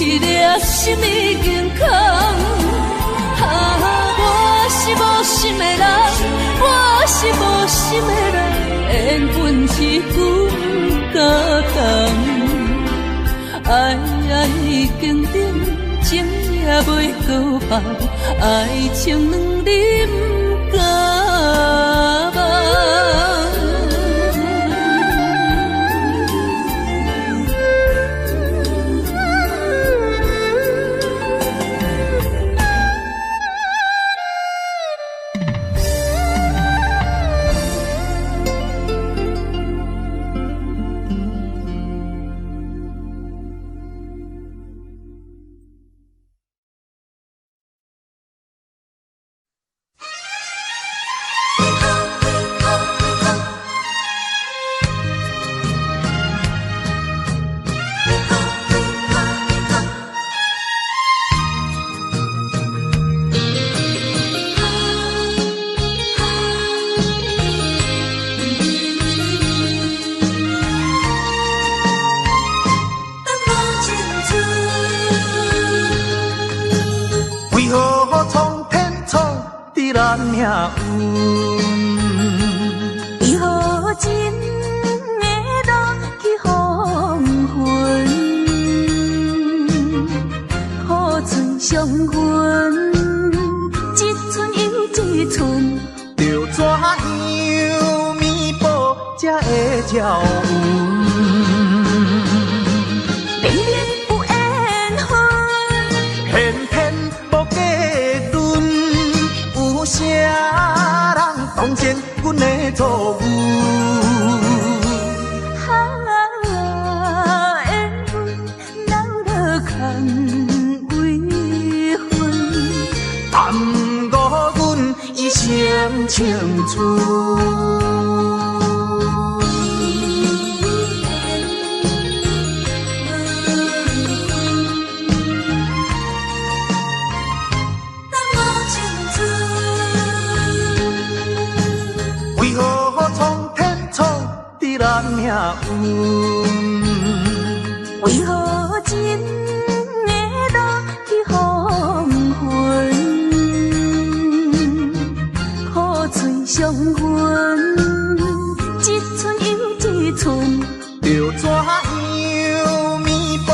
一粒心已经空。我是无心的人，我是无心的人，缘分一句感动。爱已经冷，情也袂搁放，爱情两啉甲梦。青春。为何苍天创伫咱命运？为何情会落去黄昏？苦嘴相闻，一寸又一寸，要怎样弥补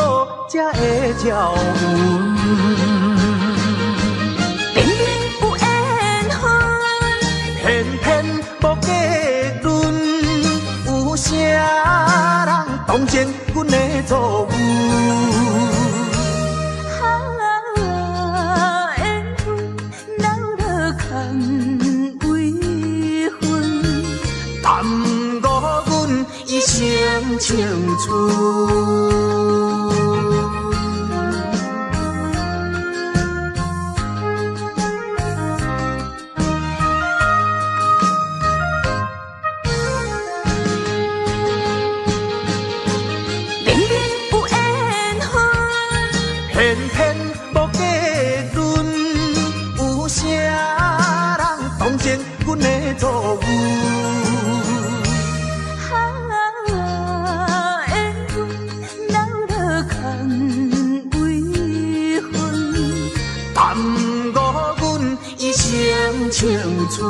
这的鸟魂？偏偏有缘分，偏偏无结论，有啥人当前阮的错误？缘分留落空为魂，耽误阮一生青春。偏偏无结论，有啥人当前阮的错误？缘分留落空为魂，耽误阮一生青春。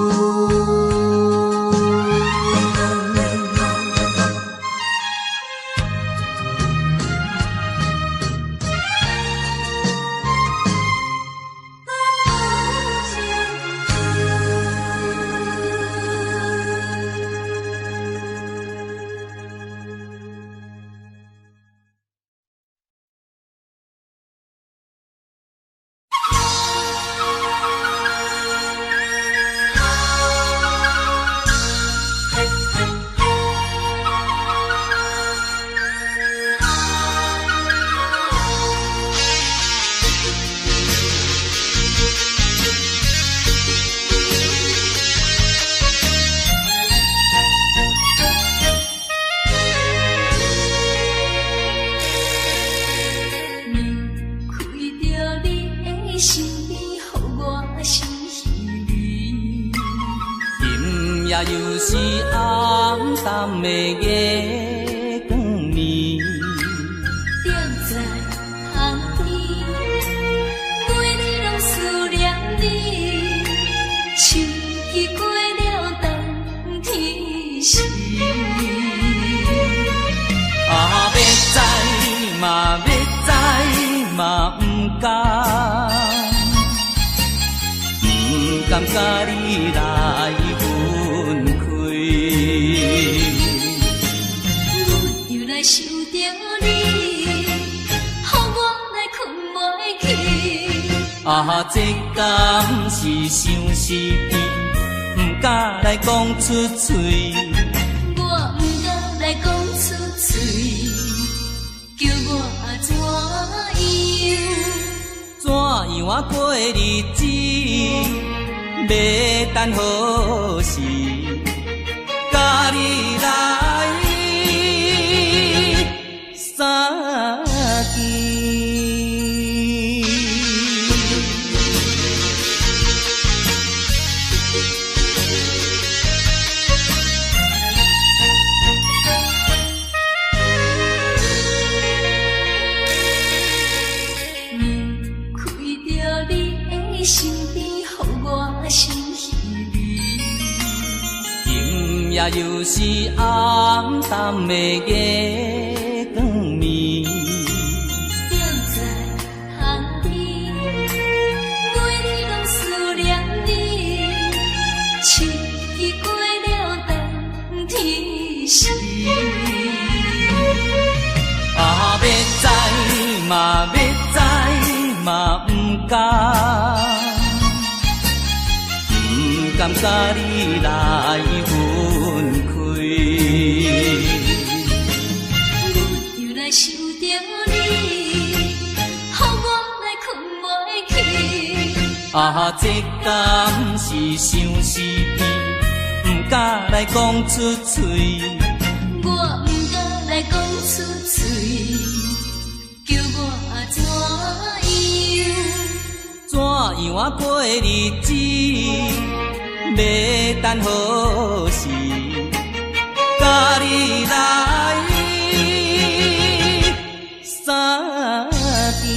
又是暗淡的月光暝，踮在巷边，每日拢思念你，秋季过了冬天时。要知嘛要知嘛不甘，不甘甲你来分开。阮又来想着你，予我来困袂去。这敢是相思甜，不敢来讲出嘴。我不敢来讲出嘴，叫我怎样啊过日子，要等何时，甲你来相见。也又是暗淡的月光暝，踮在巷边，每日拢思念你。秋季过了冬天时，要知嘛要知嘛不甘。不甘甲你来分开，阮又来想着你，予我来困袂去。这敢是相思甜。敢来讲出嘴。我不敢来讲出嘴，叫我怎样？怎样啊过日子？要等何时？甲你来相见。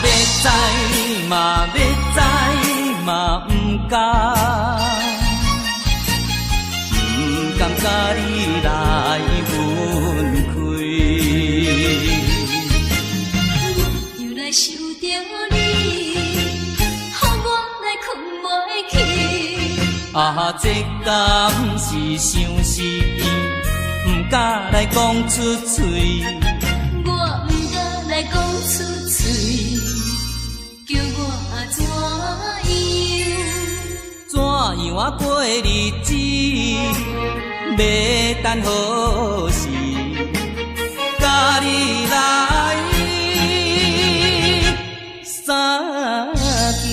要知嘛，要知嘛，不敢，不敢甲你来分开。又来想着你，予我来困袂去。这敢是相思意，不敢来讲出嘴。我不敢来讲出嘴，叫我怎样？怎样啊过日子？要等何时？甲你来相见。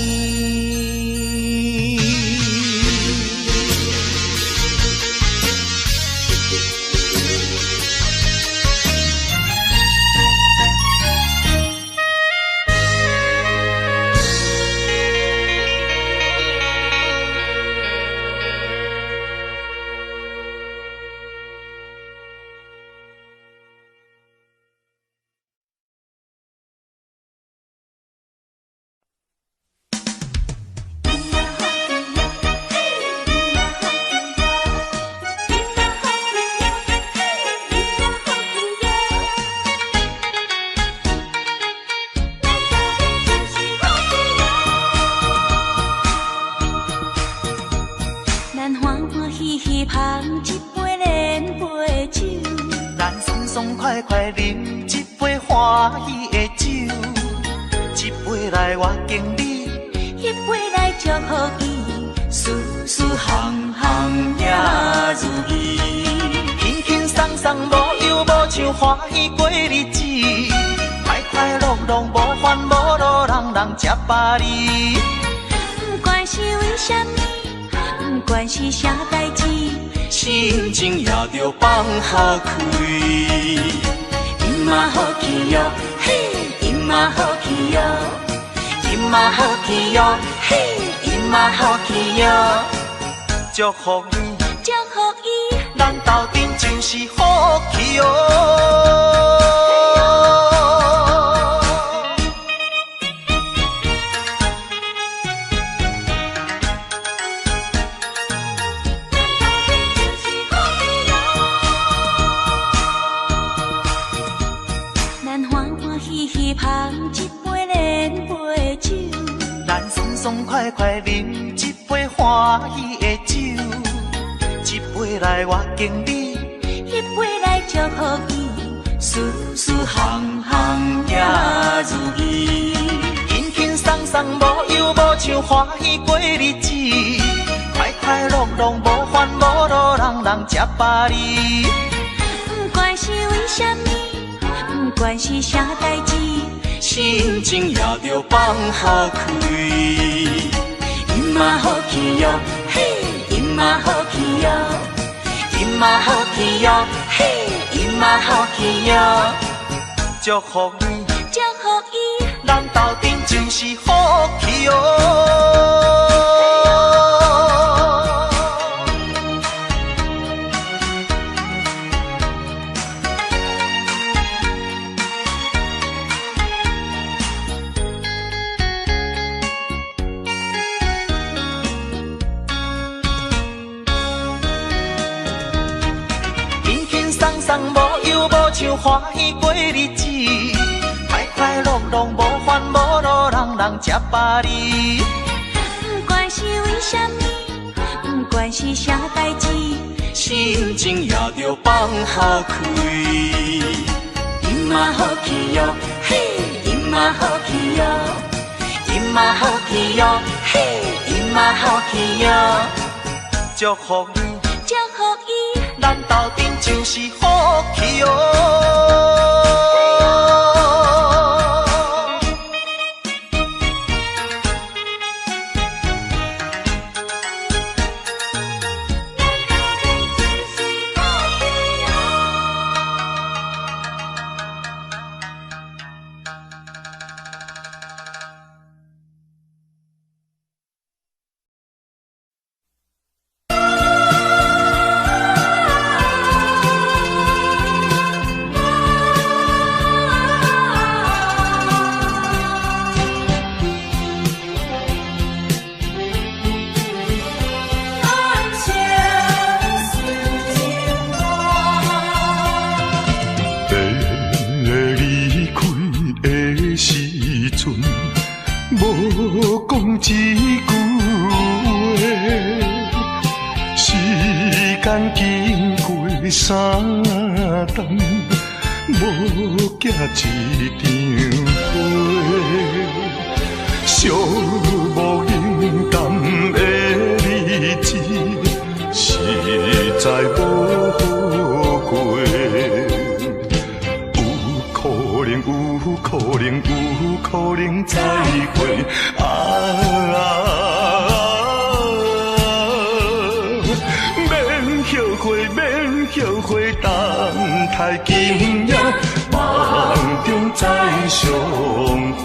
快快饮一杯欢喜的酒，一杯来我敬你，一杯来祝福伊，事事行行也如意，轻轻松松无忧无愁，欢喜过日子，快快乐乐无烦无恼，人人吃饱哩。不管是为什么，不管是啥代志，心情也着放好开。今嘛好气哟，嘿，今嘛好气哟，今嘛好气哟，嘿，今嘛好气哟。祝福你，祝福伊，咱斗阵就是好气哟。爽快快饮一杯欢喜的酒，一杯来我敬你，一杯来祝福伊，事事行行也如意，轻轻松松无忧无愁，欢喜过日子，快快乐乐无烦无恼，人人吃饱哩。不管是为什么，不管是啥代志，心情也着放好开。今嘛好气哟，嘿，今嘛好气哟，今嘛好气哟，嘿，今嘛好气哟。祝福你，祝福伊，咱斗阵就是好气哟。无忧无愁，欢喜过日子，快快乐乐无烦无恼，人人吃饱哩。不管是为什么，不管是啥代志，心情也着放好开。今嘛好气哟，嘿，今嘛好气哟，今嘛好气哟，嘿，今嘛好气哟。祝福伊，祝福伊，咱斗阵就是福气哦。无讲一句话，时间经过三冬，无寄一张花，寂无影淡的日子，实在无好过。有可能再会免后悔，等待今夜梦中再相会。